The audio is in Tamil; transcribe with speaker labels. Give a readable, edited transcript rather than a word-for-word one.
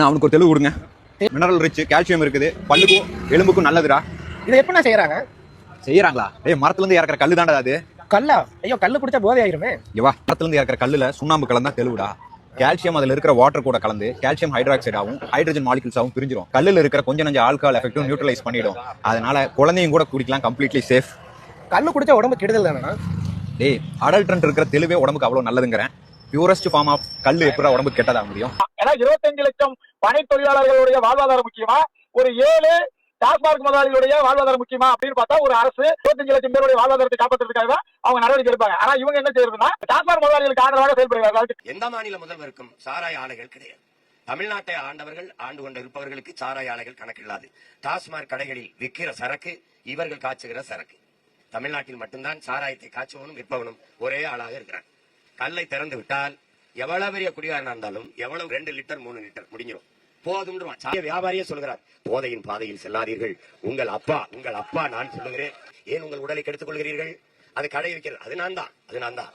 Speaker 1: அவனுக்கு ஒரு தெளிவு கொடுங்க. மினரல் ரிச், கால்சியம் இருக்குது, பல்லுக்கும் எலும்புக்கும் நல்லதுடா.
Speaker 2: இதை எப்படி செய்யறாங்க?
Speaker 1: செய்யறாங்களா? மரத்துல இருந்து இறக்குற கல்லு தாண்டா அது.
Speaker 2: கல்லா? ஐயோ, கல்லு குடிச்சா போதை ஆயிருமே.
Speaker 1: மரத்துல இருந்து இறக்குற கல்லுல சுண்ணாம்பு கலந்தா தெளிவுடா. கால்சியம் அதுல இருக்கிற வாட்டர் கூட கலந்து கால்சியம் ஹைட்ராக்சைடாவும் ஹைட்ரஜன் மாலிகுல்ஸாவும் பிரிஞ்சிடும். கல்லுல இருக்கிற கொஞ்சம் நஞ்ச ஆல்கஹால் எஃபெக்டும் நியூட்ரலைஸ் பண்ணிடும். அதனால குழந்தையும் கூட குடிக்கலாம், கம்ப்ளீட்லி சேஃப்.
Speaker 2: கல்லு குடிச்சா உடம்பு கெடுதல் தானே?
Speaker 1: அடல்ட்ரண்ட் இருக்கிற தெளிவே உடம்புக்கு அவ்வளவு நல்லதுங்கிறேன். பியூரஸ்ட் ஃபார்ம் ஆஃப் கல்லு எப்படி உடம்புக்கு கெட்டதாக முடியும்?
Speaker 3: ஏன்னா 25 லட்சம் பனை தொழிலாளர்களுடைய வாழ்வாதாரம் முக்கியமா, ஒரு 7 டாஸ்மாக் முதலாளிகளுடைய வாழ்வாதாரம் முக்கியமா அப்படின்னு பார்த்தா, ஒரு அரசு 25 லட்சம் பேருடைய வாழ்வாதாரத்தை காப்பாற்றுறதுக்காக தான் அவங்க நடவடிக்கை எடுப்பாங்க. ஆனா இவங்க என்ன செய்யறதுன்னா, டாஸ்மாக் முதலாளிகளுக்கு ஆதரவாக செயல்படுவார்கள்.
Speaker 4: எந்த மாநில முதல்வருக்கும் சாராய ஆலைகள் கிடையாது. தமிழ்நாட்டை ஆண்டவர்கள் ஆண்டு கொண்டு இருப்பவர்களுக்கு சாராய ஆலைகள் கணக்கில்லாது. டாஸ்மாக் கடைகளில் விற்கிற சரக்கு இவர்கள் காய்ச்சுகிற சரக்கு. தமிழ்நாட்டில் மட்டும்தான் சாராயத்தை காய்ச்சுவனும் விற்பவனும் ஒரே ஆளாக இருக்கிறார். கல்லை திறந்து விட்டால் எவ்வளவு பெரிய குடிகாரனா இருந்தாலும் எவ்வளவு 2 லிட்டர் 3 லிட்டர் முடிஞ்சிடும், போதும். வியாபாரியே சொல்கிறார், போதையின் பாதையில் செல்லாதீர்கள். உங்கள் அப்பா நான் சொல்லுகிறேன். ஏன் உங்கள் உடலை கெடுத்துக் கொள்கிறீர்கள்? அது கடை வைக்கிறது, அது நான் தான்